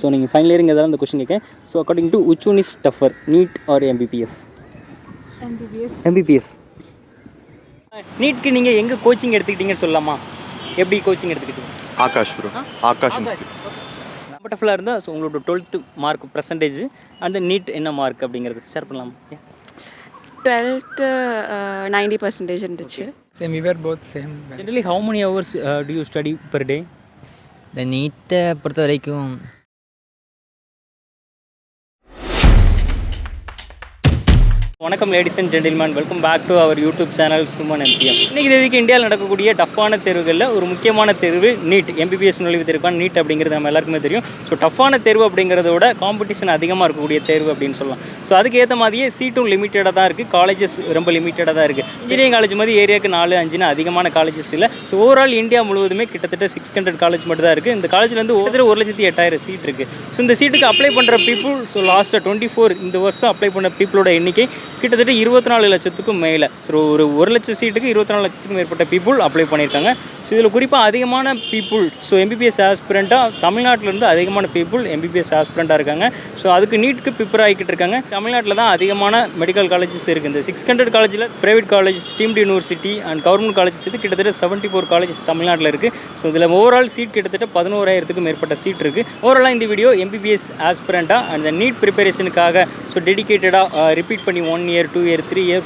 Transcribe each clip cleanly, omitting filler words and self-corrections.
So நீங்கள் final இயரிங் ஏதாவது அந்த கொஸ்டின் கேட்க. So according to which one is tougher, NEET or MBBS? MBBS. நீட்க்கு நீங்கள் எங்கே கோச்சிங் எடுத்துக்கிட்டீங்கன்னு சொல்லலாமா? எப்படி கோச்சிங் எடுத்துக்கிட்டீங்க? ஆகாஷ் ப்ரோ. ஆகாஷ் கம்ஃபர்டபுளாக இருந்தால் ஸோ உங்களோட 12th mark percentage and NEET என்ன மார்க் அப்படிங்கிறது ஷேர் பண்ணலாமா? 12th 90% இருந்துச்சு. Same, we were both same. Generally how many hours do you study per day? இந்த நீட்டை பொறுத்த வரைக்கும் வணக்கம் ladies and gentlemen, welcome back to our YouTube channel Suman MBM. இன்றைக்கி தேதிக்கு இந்தியாவில் நடக்கக்கூடிய டஃப்பான தேர்வுகளில் ஒரு முக்கியமான தேர்வு நீட். எம்பிபிஎஸ் நுழைவு தேர்வுக்கான நீட் அப்படிங்கிறது நம்ம எல்லாருக்குமே தெரியும். ஸோ டஃப்பான தேர்வு அப்படிங்கிறதோட காம்படிஷன் அதிகமாக இருக்கக்கூடிய தேர்வு அப்படின்னு சொல்லலாம். ஸோ அதுக்கேற்ற மாதிரியே சீட்டும் லிமிட்டடாக தான் இருக்குது, காலேஜஸ் ரொம்ப லிமிட்டடாக தான் இருக்குது. சீனியர் காலேஜ் மாதிரி ஏரியாவுக்கு 4-5 அதிகமான காலேஜஸ் இல்லை. ஸோ ஓவரால் இந்தியா முழுவதுமே கிட்டத்தட்ட 600 காலேஜ் மட்டும் தான் இருக்குது. இந்த காலேஜ்லேருந்து ஒவ்வொரு 1,08,000 சீட் இருக்குது. ஸோ இந்த சீட்டுக்கு அப்ளை பண்ணுற பீப்புள் ஸோ லாஸ்ட்டாக 24 இந்த வருஷம் அப்ளை பண்ண பீப்புளோட எண்ணிக்கை கிட்டத்தட்ட 24 லட்சத்துக்கும் மேலே. ஸோ ஒரு 1 லட்சம் சீட்டுக்கு 24 லட்சத்துக்கும் மேற்பட்ட பீப்புள் அப்ளை பண்ணியிருக்காங்க. ஸோ இதில் குறிப்பாக அதிகமான பீப்புள் ஸோ எம்பிபிஎஸ் ஆஸ்பிரண்ட்டாக தமிழ்நாட்டிலேருந்து அதிகமான பீப்புள் எம்பிபிஎஸ் ஆஸ்பிரண்ட்டாக இருக்காங்க. ஸோ அதுக்கு நீட்டுக்கு ப்ரிப்பேர் ஆகிக்கிட்டு இருக்காங்க. தமிழ்நாட்டில் தான் அதிகமான மெடிக்கல் காலேஜஸ் இருக்குது. இந்த 600 காலேஜில் private college, steamed university and government colleges இது கிட்டத்தட்ட 74 காலேஜஸ் தமிழ்நாட்டில் இருக்குது. ஸோ இதில் ஓவரால் சீட் கிட்டத்தட்ட 11,000க்கும் மேற்பட்ட சீட் இருக்குது. ஓவராலாக இந்த வீடியோ எம்பிபிஎஸ் ஆஸ்பிரண்ட்டாக அந்த நீட் ப்ரிப்பரேஷனுக்காக ஸோ டெடிக்கேட்டடாக ரிப்பீட் பண்ணி 1 year 2 year 3 year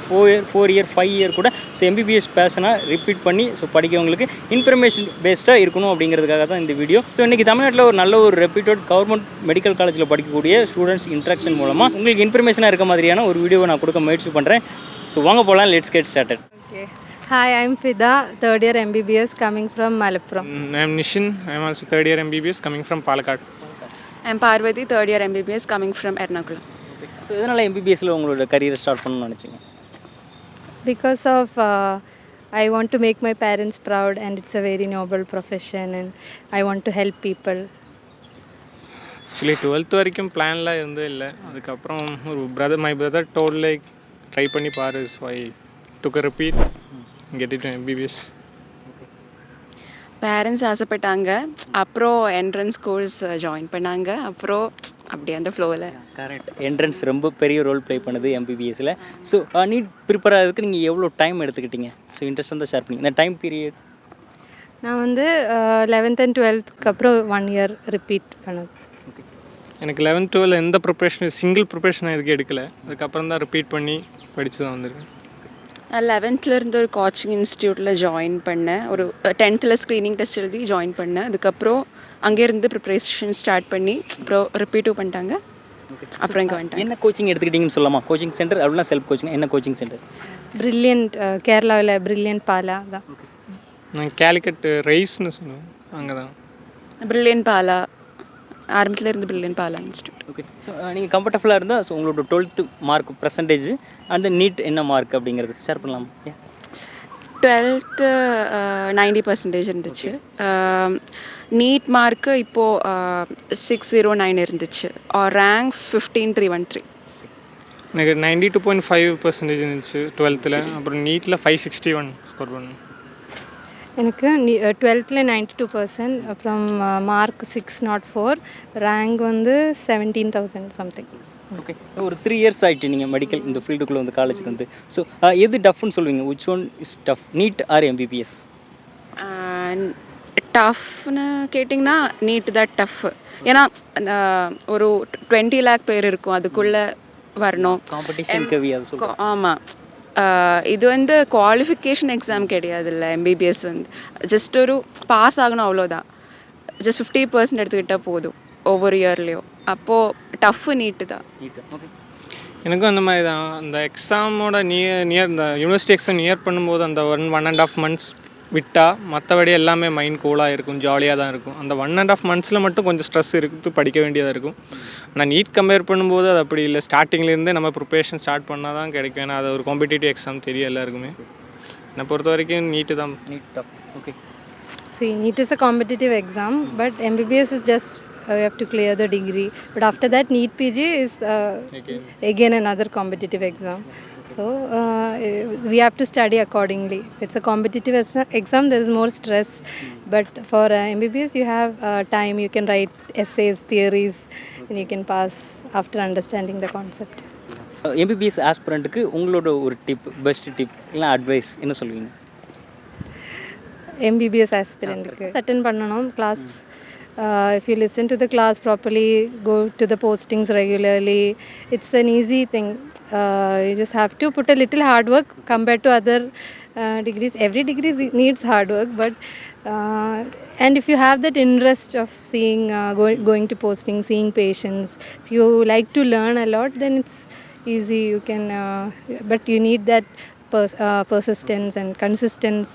4 year 5 year கூட ஸோ எம்பிபிஎஸ் பேஷனாக ரிப்பீட் பண்ணி ஸோ படிக்கிறவங்களுக்கு இன்ஃபர்மேஷன் பேஸ்டாக இருக்கணும் அப்படிங்கிறதுக்காக தான் இந்த வீடியோ. ஸோ இன்றைக்கி தமிழ்நாட்டில் ஒரு நல்ல ஒரு ரெப்யூட்டட் கவர்மெண்ட் மெடிக்கல் காலேஜில் படிக்கக்கூடிய ஸ்டூடெண்ட்ஸ் இன்ட்ராக்ஷன் மூலமாக உங்களுக்கு இன்ஃபர்மேஷனாக இருக்க மாதிரியான ஒரு வீடியோவை நான் கொடுக்க முயற்சி பண்ணுறேன். ஸோ வாங்க போகலாம், let's get started. Okay. Hi, I'm Fida, third year MBBS coming from Malappuram. I'm Nishin. I'm also third year MBBS coming from Palakkad. I'm Parvati, third year MBBS coming from Ernakulam. So இதனால் எம்பிபிஎஸ்சில் உங்களோட கரியரை start பண்ணணும்னு நினச்சிங்க? Because of I want to make my parents proud and it's a very noble profession and I want to help people. Actually 12th வரைக்கும் பிளான்லாம் இருந்தே இல்லை. அதுக்கப்புறம் ஒரு my brother toll like try பண்ணி பாரு, so I took a repeat get it MBBS. Parents ஆசைப்பட்டாங்க, அப்புறம் என்ட்ரன்ஸ் கோர்ஸ் ஜாயின் பண்ணாங்க, அப்புறம் அப்படி அந்த ஃப்ளோவில். கரெக்ட், என்ட்ரன்ஸ் ரொம்ப பெரிய ரோல் ப்ளே பண்ணுது எம்பிபிஎஸ்சில். ஸோ நீட் ப்ரிப்பேர் ஆகிறதுக்கு நீங்கள் எவ்வளோ டைம் எடுத்துக்கிட்டீங்க? ஸோ இன்ட்ரெஸ்ட் தான் ஷேர் பண்ணி இந்த டைம் பீரியட். நான் வந்து 11th and 12th அப்புறம் 1 year ரிப்பீட் பண்ணது. ஓகே, எனக்கு 11th 12 எந்த ப்ரிப்ரேஷன் சிங்கிள் ப்ரிப்ரேஷன் எதுக்கு எடுக்கலை. அதுக்கப்புறம் தான் ரிப்பீட் பண்ணி படித்து தான் வந்திருக்கேன். நான் 11th ஒரு கோச்சிங் இன்ஸ்டியூட்டில் ஜாயின் பண்ணேன். ஒரு 10th ஸ்க்ரீனிங் டெஸ்ட் எழுதி ஜாயின் பண்ணேன். அதுக்கப்புறம் அங்கேருந்து ப்ரிப்ரேஷன் ஸ்டார்ட் பண்ணி அப்புறம் ரிப்பீட்டும் பண்ணிட்டாங்க. அப்புறம் இங்கே வந்துட்டேன். என்ன கோச்சிங் எடுத்துக்கிட்டிங்கன்னு சொல்லலாமா? கோச்சிங் சென்டர் அப்படின்னா செல்ஃப் கோச்சிங், என்ன கோச்சிங் சென்டர்? பிரில்லியன்ட், கேரளாவில் பிரில்லியன்ட் பாலா தான். நான் கேலிக்கட் ரைஸ்னு சொல்லுவேன், அங்கே தான். பிரில்லியன்ட் பாலா ஆரம்பத்தில் இருந்து brilliant Bala institute. Okay, so நீங்கள் கம்ஃபர்டபுளாக இருந்தால் ஸோ உங்களோட 12th mark percentage and NEET என்ன மார்க் அப்படிங்கிறது ஷேர் பண்ணலாமா? 12th 90% இருந்துச்சு. நீட் மார்க்கு இப்போது 609 இருந்துச்சு. ரேங்க் 15,313. எனக்கு 92.5% இருந்துச்சு 12th. அப்புறம் நீட்டில் 561 ஸ்கோர் பண்ணேன். எனக்கு 12th 92%, அப்புறம் மார்க் 604, ரேங்க் வந்து 17,000 சம்திங். ஓகே, ஒரு 3 இயர்ஸ் ஆகிட்டு நீங்கள் மெடிக்கல் இந்த ஃபீல்டுக்குள்ளே வந்து காலேஜுக்கு வந்து. ஸோ எது டஃப்னு சொல்லுவீங்க? which one is tough, NEET or MBBS? டஃப்னு கேட்டிங்கன்னா நீட் தான் டஃப். ஏன்னா ஒரு 20 lakh பேர் இருக்கும், அதுக்குள்ளே வரணும். காம்படிஷன் கவி அது சொல்லுங்கள். ஆமாம், இது வந்து குவாலிஃபிகேஷன் எக்ஸாம் கிடையாதுல்ல. எம்பிபிஎஸ் வந்து ஜஸ்ட் ஒரு பாஸ் ஆகணும், அவ்வளோதான். ஜஸ்ட் 50% எடுத்துக்கிட்டால் போதும் ஒவ்வொரு இயர்லேயும். அப்போது டஃப்பு நீட்டு தான். எனக்கும் அந்த மாதிரி தான். அந்த எக்ஸாமோட நியர் இந்த யூனிவர்சிட்டி எக்ஸாம் நியர் பண்ணும்போது அந்த 1.5 months விட்டால் மற்றபடி எல்லாமே மைண்ட் கூலாக இருக்கும், ஜாலியாக தான் இருக்கும். அந்த 1.5 months மட்டும் கொஞ்சம் ஸ்ட்ரெஸ் இருக்குது, படிக்க வேண்டியதாக இருக்கும். ஆனால் நீட் கம்பேர் பண்ணும்போது அது அப்படி இல்லை. ஸ்டார்டிங்லேருந்தே நம்ம ப்ரிப்பரேஷன் ஸ்டார்ட் பண்ணால் தான் கிடைக்கும். ஏன்னா அது ஒரு காம்படிட்டிவ் எக்ஸாம் தெரியும் எல்லாருக்குமே. என்னை பொறுத்த வரைக்கும் நீட்டு தான். NEET top. Okay, See, NEET is a competitive exam, but MBBS is just you have to clear the degree. But after that, NEET PG is again another competitive exam. So we have to study accordingly. If it's a competitive exam, there is more stress. But for MBBS, you have time. You can write essays, theories, and you can pass after understanding the concept. MBBS ஆஸ்பிரண்ட்டுக்கு உங்களோட ஒரு tip, best tip இல்லை advice என்ன சொல்லுவீங்க? MBBS aspirant attend பண்ணணும் class. If you listen to the class properly, go to the postings regularly, it's an easy thing. You just have to put a little hard work compared to other degrees. Every degree needs hard work, but and if you have that interest of seeing going to posting, seeing patients, if you like to learn a lot, then it's easy. You can but you need that persistence and consistency.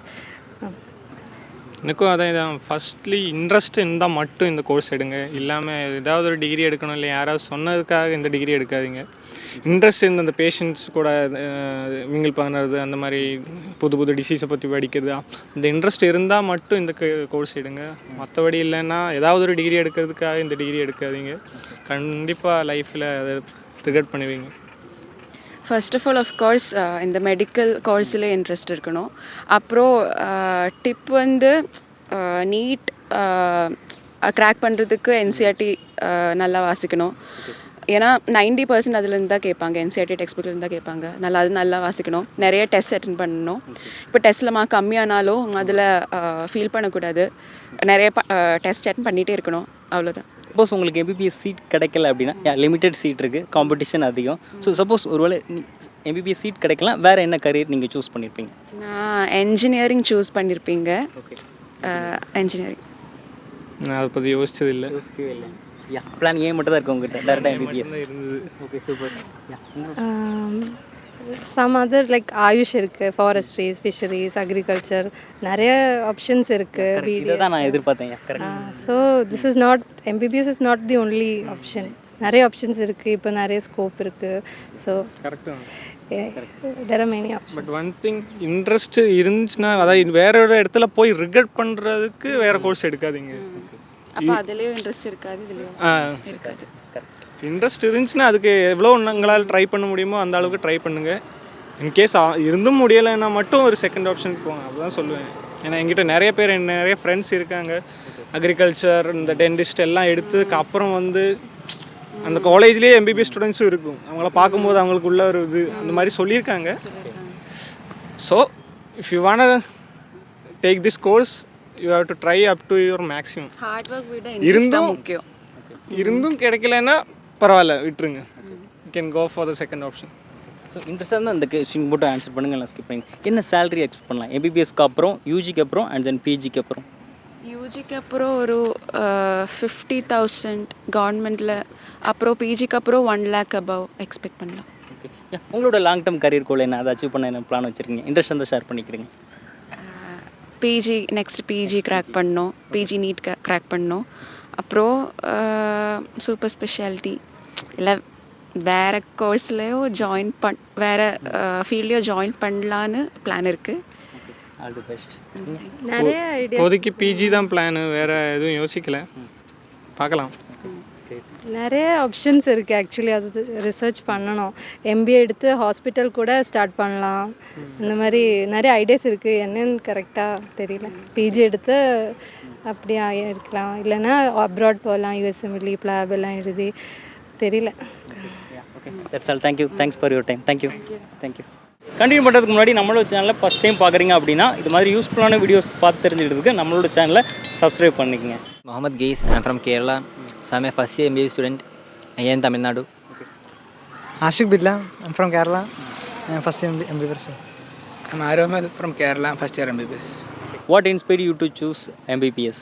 எனக்கும் அதான் இதான் ஃபஸ்ட்லி interest இருந்தால் மட்டும் இந்த course எடுங்க. இல்லாமல் ஏதாவது ஒரு டிகிரி எடுக்கணும் இல்லை யாராவது சொன்னதுக்காக இந்த டிகிரி எடுக்காதீங்க. இன்ட்ரெஸ்ட் இருந்த அந்த பேஷண்ட்ஸ் கூட மிங்கிள் பண்ணுறது, அந்த மாதிரி புது புது டிசீஸை பற்றி படிக்கிறது, இந்த இன்ட்ரெஸ்ட் இருந்தால் மட்டும் இந்த கோர்ஸ் எடுங்க. மற்றபடி இல்லைன்னா ஏதாவது ஒரு டிகிரி எடுக்கிறதுக்காக இந்த டிகிரி எடுக்காதீங்க. கண்டிப்பாக லைஃப்பில் அதை ரிகரெட் பண்ணுவீங்க. ஃபர்ஸ்ட் ஆஃப் ஆல் அஃப்கோர்ஸ் இந்த மெடிக்கல் கோர்ஸில் இன்ட்ரெஸ்ட் இருக்கணும். அப்புறம் டிப் வந்து நீட் க்ராக் பண்ணுறதுக்கு என்சிஆர்டி நல்லா வாசிக்கணும். ஏன்னா 90% அதுலேருந்து தான் கேட்பாங்க, என்சிஆர்டி டெக்ஸ்ட் புக்லேருந்து தான் கேட்பாங்க. நல்லா வாசிக்கணும். நிறைய டெஸ்ட் அட்டென்ட் பண்ணணும். இப்போ டெஸ்ட்டில் மார்க் கம்மியானாலும் அதில் ஃபீல் பண்ணக்கூடாது. நிறைய டெஸ்ட் அட்டென்ட் பண்ணிகிட்டே இருக்கணும். அவ்வளோதான். சப்போஸ் உங்களுக்கு எம்பிபிஎஸ் சீட் கிடைக்கல அப்படின்னா, லிமிட்டட் சீட் இருக்குது, காம்படிஷன் அதிகம். ஸோ சப்போஸ் ஒருவேளை எம்பிபிஎஸ் சீட் கிடைக்கலாம், வேறு என்ன கரியர் நீங்கள் சூஸ் பண்ணியிருப்பீங்க? நான் என்ஜினியரிங் சூஸ் பண்ணியிருப்பீங்க. என்ஜினியரிங் நான் அதை பற்றி யோசிச்சது இல்லை. யோசிக்கவே இல்லை. பிளான் ஏன் மட்டும் தான் இருக்குது உங்ககிட்ட? டேரெக்டாக எம்பிபிஎஸ் இருந்தது. Okay, super. Some other like AYUSH இருக்குது, ஃபாரஸ்ட்ரிஸ், ஃபிஷரிஸ், அக்ரிகல்ச்சர், நிறைய ஆப்ஷன்ஸ் இருக்குது. இதை தான் நான் எதிர்பார்த்தேன். Correct. So this is not, MBBS is not the only option. நிறைய ஆப்ஷன்ஸ் இருக்குது, இப்போ நிறைய ஸ்கோப் இருக்குது. ஸோ கரெக்டாக there are many options. But one thing, interest இருந்துச்சுன்னா, அதாவது வேற ஒரு இடத்துல போய் ரிகரெட் பண்ணுறதுக்கு வேறு கோர்ஸ் எடுக்காதீங்க. அப்போ அதுலேயும் இன்ட்ரெஸ்ட் இருக்காது, இதுலேயும் இருக்காது. இன்ட்ரெஸ்ட் இருந்துச்சுன்னா அதுக்கு எவ்வளோ உங்களால் ட்ரை பண்ண முடியுமோ அந்த அளவுக்கு ட்ரை பண்ணுங்கள். இன்கேஸ் இருந்தும் முடியலைன்னா மட்டும் ஒரு செகண்ட் ஆப்ஷனுக்கு போங்க. அதுதான் சொல்லுவேன். ஏன்னா என்கிட்ட நிறைய ஃப்ரெண்ட்ஸ் இருக்காங்க, அக்ரிகல்ச்சர், இந்த டென்டிஸ்ட் எல்லாம் எடுத்ததுக்கு அப்புறம் வந்து அந்த காலேஜ்லேயே எம்பிபிஎஸ் ஸ்டூடெண்ட்ஸும் இருக்கும். அவங்கள பார்க்கும்போது அவங்களுக்குள்ள ஒரு இது அந்த மாதிரி சொல்லியிருக்காங்க. So if you want take this course, you have to try up to your maximum. Hard work விட இன்ட்ரெஸ்ட் தான் முக்கியம். இருந்தும் கிடைக்கலன்னா பரவாயில்ல, விட்டுருங்க. You can go for the second option. So இன்ட்ரெஸ்டாக இருந்தால் அந்த கொஸ்டின் மட்டும் ஆன்சர் பண்ணுங்கள், நான் ஸ்கிப் பண்ணி. என்ன சேலரி எக்ஸ்பெக்ட் பண்ணலாம் எம்பிபிஎஸ்க்கு அப்புறம், யூஜிக்கு அப்புறம் அண்ட் தென் பிஜிக்கு அப்புறம்? யூஜிக்கு அப்புறம் ஒரு 50,000 கவர்மெண்ட்டில், அப்புறம் பிஜிக்கு அப்புறம் 1 lakh அபவ் எக்ஸ்பெக்ட் பண்ணலாம். ஓகே. உங்களோட லாங் டேர்ம் கரியர் கோல் என்ன? அதை அச்சீவ் பண்ண என்ன பிளான் வச்சுருக்கீங்க? இன்ட்ரெஸ்ட் வந்து ஷேர் பண்ணிக்கிறீங்க. பிஜி நெக்ஸ்ட் பிஜி கிராக் பண்ணணும், பிஜி நீட் கிராக் பண்ணணும். அப்புறம் சூப்பர் ஸ்பெஷாலிட்டி இல்லை வேறு கோர்ஸ்லேயோ வேறு ஃபீல்ட்லேயோ ஜாயின் பண்ணலான்னு பிளான் இருக்குது. All the best. நிறைய ஐடியா. இப்போதைக்கு பிஜி தான் பிளானு, வேறு எதுவும் யோசிக்கல, பார்க்கலாம். நிறைய ஆப்ஷன்ஸ் இருக்குது. ஆக்சுவலி அது ரிசர்ச் பண்ணணும். எம்பிஏ எடுத்து ஹாஸ்பிட்டல் கூட ஸ்டார்ட் பண்ணலாம். இந்த மாதிரி நிறைய ஐடியாஸ் இருக்குது. என்னன்னு கரெக்டாக தெரியல. பிஜி எடுத்து அப்படியா இருக்கலாம், இல்லைன்னா அப்ராட் போகலாம், யூஎஸ்எம்எல்இ பிளாப் எல்லாம் எழுதி, தெரியல. Okay, that's all. Thank you. Thanks for your time. Thank you. Continue பண்ணுறதுக்கு முன்னாடி நம்மளோட சேனலை ஃபஸ்ட் டைம் பார்க்குறீங்க அப்படின்னா, இது மாதிரி யூஸ்ஃபுல்லான வீடியோஸ் பார்த்து தெரிஞ்சுக்கிறதுக்கு நம்மளோட சேனலை சப்ஸ்கிரைப் பண்ணிக்கங்க. Mohammed Geis, I'm from Kerala. So I'm a first year MBA student here in Tamil Nadu. Ashik Bidla, I'm from Kerala. I'm first year MBBS. I'm Aromal from Kerala, first year MBBS. What inspired you to choose MBBS?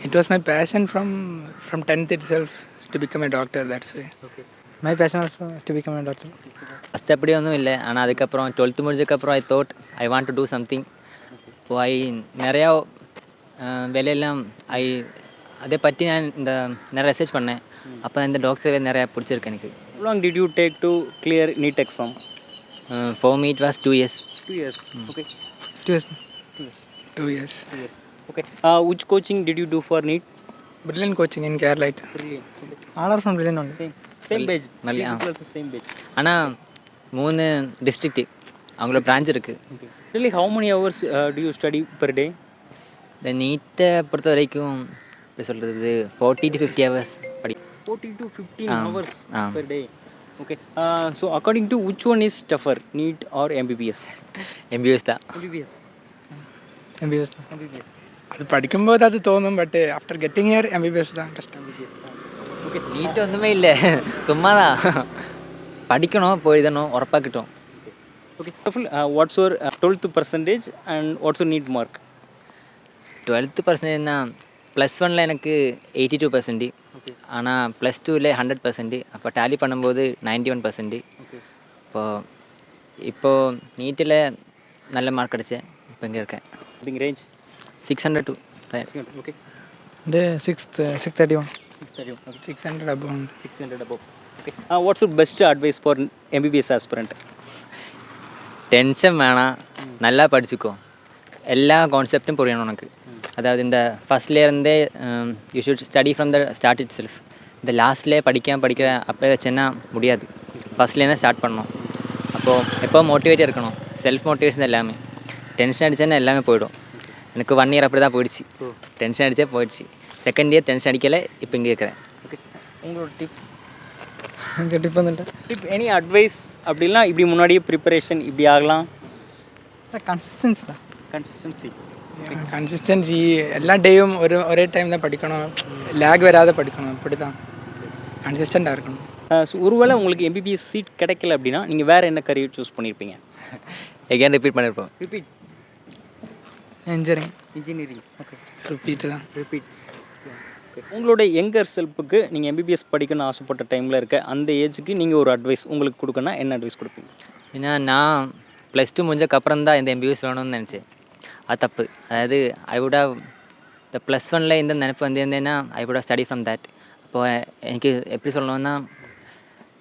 It was my passion from 10th itself to become a doctor, that's why. Okay. My passion also to become a doctor. First அப்படி ஒன்றும் இல்லை, ஆனால் அதுக்கப்புறம் 12th முடிஞ்சதுக்கப்புறம் I thought I want to do something. இப்போ நிறையா வேலையெல்லாம் அதை பற்றி நான் நிறைய ரிசர்ச் பண்ணேன். அப்போ இந்த டாக்டர் நிறையா பிடிச்சிருக்கு எனக்கு. How long did you take to clear NEET exam? For me it was 2 years. 2 years. Okay. 2 years. 2 years. Okay. Which coaching did you do for NEET? brilliant coaching in Kerala. All are from Brilliant only. Same page நல்ல same page. ஆனால் 3 district அவங்களோட branch இருக்குது. really how many hours do you study per day? இந்த நீட்டை பொறுத்த வரைக்கும் எப்படி சொல்கிறது 40 to 50 hours படி 40 to 15 Ah. hours Ah. per day. Okay. So according to which one is tougher, NEET or MBBS? MBBS தான். MBBS. MBBS. MBBS. அது படிக்கும்போது அது தோணும், but after getting here MBBS தான் கஷ்டம். Okay. நீட் ஒன்றுமே இல்லை, சும்மா தான் படிக்கணும், போயிடணும், உரப்பாக கிட்டும். Okay. What's your 12th percentage and what's your NEET mark? 12th பர்சன்டேஜ்னா +1ல் எனக்கு 82%, ஆனால் +2ல் 100%. அப்போ டேலி பண்ணும்போது 91%. இப்போது நீட்டில் நல்ல மார்க் கிடச்சேன், இப்போ இங்கே இருக்கேன். Being range 600 to 500. okay. The 631. 631. Okay. 600 above. 600 above. Okay. What's your best advice for MBBS aspirant? Tension வேணாம், நல்லா படிச்சுக்கோ, எல்லா கான்செப்டும் புரியணும் உனக்கு. அதாவது இந்த ஃபஸ்ட்லேருந்தே you should study from the start itself. இந்த லாஸ்ட்லேயே படிக்க அப்போ வச்சேன்னா முடியாது. ஃபஸ்ட்லேருந்தே ஸ்டார்ட் பண்ணணும். அப்போது எப்போ மோட்டிவேட்டாக இருக்கணும், செல்ஃப் மோட்டிவேஷன் எல்லாமே. டென்ஷன் அடித்தேன்னா எல்லாமே போயிடும். எனக்கு 1 year அப்படி தான் போயிடுச்சு. டென்ஷன் அடித்தே போயிடுச்சு. செகண்ட் இயர் டென்ஷன் அடிக்கலை, இப்போ இங்கே இருக்கிறேன். ஓகே. உங்களோட டிப் இங்கே டிப் வந்துட்டு டிப் எனி அட்வைஸ் அப்படிலாம் இப்படி முன்னாடியே ப்ரிப்பரேஷன் இப்படி ஆகலாம்? கன்சிஸ்டன்சி தான். கன்சிஸ்டன்சி. கன்சிஸ்டன்சி எல்லா டேயும் ஒரே டைம் தான் படிக்கணும், லேக் வராத படிக்கணும், இப்படி தான் கன்சிஸ்டண்ட்டாக இருக்கணும். ஸோ ஒருவேளை உங்களுக்கு MBBS சீட் கிடைக்கல அப்படின்னா நீங்கள் வேறு என்ன கரியர் சூஸ் பண்ணியிருப்பீங்க? எகேன் ரிப்பீட் பண்ணியிருப்போம். ரிப்பீட். இன்ஜினியரிங். ஓகே. ரிப்பீட்டு தான். ரிப்பீட். உங்களோட யங்கர் செல்ஃபுக்கு நீங்கள் MBBS படிக்கணும்னு ஆசைப்பட்ட டைமில் இருக்க அந்த ஏஜுக்கு நீங்கள் ஒரு அட்வைஸ் உங்களுக்கு கொடுக்கணும்னா என்ன அட்வைஸ் கொடுப்பீங்க? ஏன்னா நான் +2 முடிஞ்சக்கப்புறம் தான் இந்த MBBS வேணும்னு நினச்சேன். அது தப்பு. அதாவது ஐ வுட் ஹவ் இந்த +1ல் இந்த நினைப்பு வந்திருந்தேன்னா I would have study from that. அப்போது எனக்கு எப்படி சொல்லணும்னா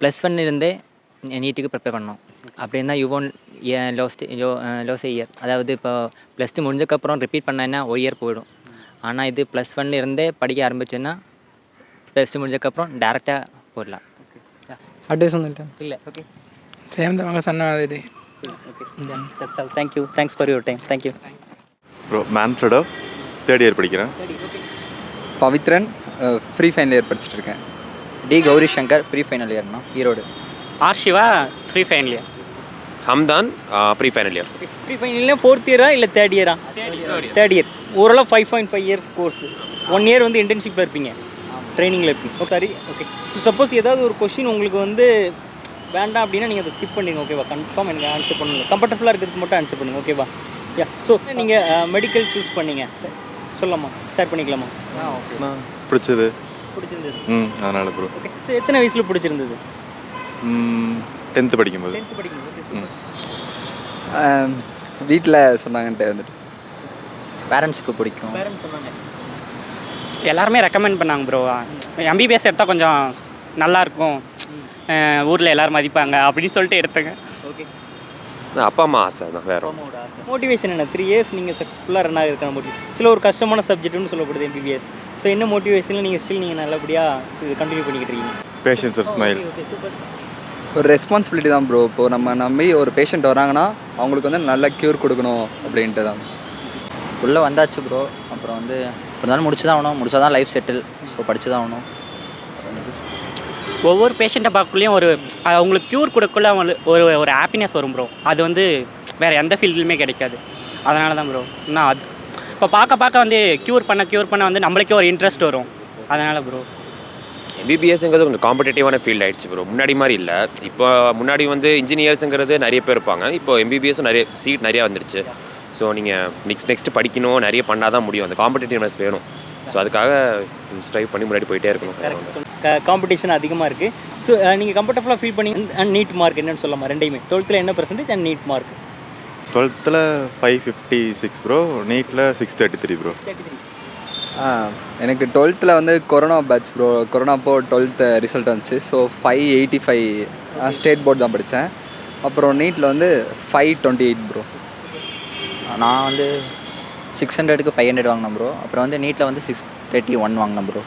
+1 இருந்தே நீட்டுக்கு ப்ரிப்பேர் பண்ணணும். அப்படின்னா யூ ஒன் லோஸ் இயர். அதாவது இப்போ +2 முடிஞ்சக்கப்புறம் ரிப்பீட் பண்ணேன்னா 1 year போயிடும். ஆனால் இது +1 இருந்தே படிக்க ஆரம்பிச்சேன்னா +2 முடிஞ்சக்கப்புறம் டேரெக்டாக போயிடலாம். அட்வைஸ் ஒன்றும் இல்லை. இல்லை. ஓகே. சேம் தான் அவங்க சொன்ன மாதிரி. Okay. That's all. Thank you. Thanks for your time. Thank you. Bro Manfredo 3rd year படிக்கிறேன். பவித்ரன் ஃப்ரீ ஃபைனல் இயர் படிச்சுட்டு இருக்கேன். T Gowri Shankar pre final இயர்னா Erode. R Siva pre final year. Hamdan pre final year. Pre final 4th year இல்லை 3rd year? 3rd year. ஓரளவு 5.5 years course. 1 year வந்து இன்டர்ன்ஷிப்பில் இருப்பீங்க, ட்ரைனிங்கில் இருப்பீங்க. Okay. சரி. ஓகே. ஸோ சப்போஸ் ஏதாவது ஒரு கொஷின் உங்களுக்கு வந்து வேண்டாம் அப்படின்னா நீங்கள் அதை ஸ்கிப் பண்ணிடுங்க. ஓகேவா? கன்ஃபார்ம் எனக்கு ஆன்சர் பண்ணுங்கள். கம்ஃபர்டபுளாக இருக்கிறதுக்கு மட்டும் ஆன்சர் பண்ணுங்கள். ஓகேவா? யா. ஸோ நீங்கள் மெடிக்கல் சூஸ் பண்ணீங்க, சொல்லலாமா? ஷேர் பண்ணிக்கலாமா? நான் பிடிச்சது. பிடிச்சிருந்தது. அதனால ப்ரோ. ஓகே. ஸோ எத்தனை வயசில் பிடிச்சிருந்தது? 10th படிக்கும்போது. 10th படிக்கும்போது. ஓகே. சூப்பர். வீட்டில் சொன்னாங்கன்ட்டு வந்துட்டு பேரண்ட்ஸுக்கு பிடிக்கும். பேரண்ட்ஸ் சொன்னாங்க. எல்லாருமே ரெக்கமெண்ட் பண்ணாங்க ப்ரோ, MBBS எடுத்தால் கொஞ்சம் நல்லாயிருக்கும், ஊரில் எல்லோரும் மதிப்பாங்க அப்படின்னு சொல்லிட்டு எடுத்தேங்க. ஓகே. அப்பா அம்மா ஆசை தான், வேறு மோட்டிவேஷன் என்ன? 3 years நீங்கள் சக்ஸஸ்ஃபுல்லாக ரன் ஆகிருக்கணும். முடியும் சில ஒரு கஷ்டமான சப்ஜெக்ட்னு சொல்லப்படுது MBBS. ஸோ என்ன மோட்டிவேஷனில் நீங்கள் ஸ்டில் நீங்கள் நல்லபடியாக இது கண்டினியூ பண்ணிக்கிட்டு இருக்கீங்க? பேஷன்ஸ் ஒரு ஸ்மைல். ஓகே. சூப்பர். ஒரு ரெஸ்பான்சிபிலிட்டி தான் ப்ரோ. இப்போது நம்ம நம்பி ஒரு பேஷண்ட் வராங்கன்னா அவங்களுக்கு வந்து நல்ல க்யூர் கொடுக்கணும் அப்படின்ட்டு தான். உள்ளே வந்தாச்சு ப்ரோ. அப்புறம் வந்து இருந்தாலும் முடிச்சு தான் ஆகணும், முடிச்சா தான் லைஃப் செட்டில். ஸோ படிச்சு தான் ஆகணும். ஒவ்வொரு பேஷண்ட்டை பார்க்கக்குள்ளேயும் ஒரு அவங்களுக்கு க்யூர் கொடுக்கல அவங்களுக்கு ஒரு ஹாப்பினஸ் வரும் ப்ரோ. அது வந்து வேறு எந்த ஃபீல்டுலையுமே கிடைக்காது. அதனால தான் ப்ரோ. இன்னும் அது இப்போ பார்க்க வந்து க்யூர் பண்ண வந்து நம்மளுக்கே ஒரு இன்ட்ரெஸ்ட் வரும். அதனால் ப்ரோ MBBSங்கிறது கொஞ்சம் காம்படேட்டிவான ஃபீல்ட் ஆகிடுச்சு ப்ரோ. முன்னாடி மாதிரி இல்லை. இப்போ முன்னாடி வந்து இன்ஜினியர்ஸுங்கிறது நிறைய பேர் இருப்பாங்க. இப்போ MBBSும் நிறைய சீட் நிறையா வந்துடுச்சு. ஸோ நீங்கள் நெக்ஸ்ட் படிக்கணும், நிறைய பண்ணால் தான் முடியும். அந்த காம்படேட்டிவ்னஸ் வேணும். ஸோ அதுக்காக ஸ்ட்ரைவ் பண்ணி முன்னாடி போயிட்டே இருக்கணும். காம்படிஷன் அதிகமாக இருக்குது. ஸோ நீங்கள் கம்ஃபர்டபுளாக ஃபீல் பண்ணி அண்ட் நீட் மார்க் என்னன்னு சொல்லலாமா? ரெண்டையுமே 12th என்ன percentage and NEET mark? 12th 556 bro, நீட்டில் 633 ப்ரோ. எனக்கு 12th வந்து கொரோனா பேட்ச் ப்ரோ. கொரோனா அப்போ 12th ரிசல்ட் வந்துச்சு. ஸோ 585 ஸ்டேட் போர்டு தான் படித்தேன். அப்புறம் நீட்டில் வந்து 528 ப்ரோ. நான் வந்து 600க்கு 500 வாங்கினேன் ப்ரோ. அப்புறம் வந்து நீட்டில் வந்து 631 வாங்கினேன் ப்ரோ.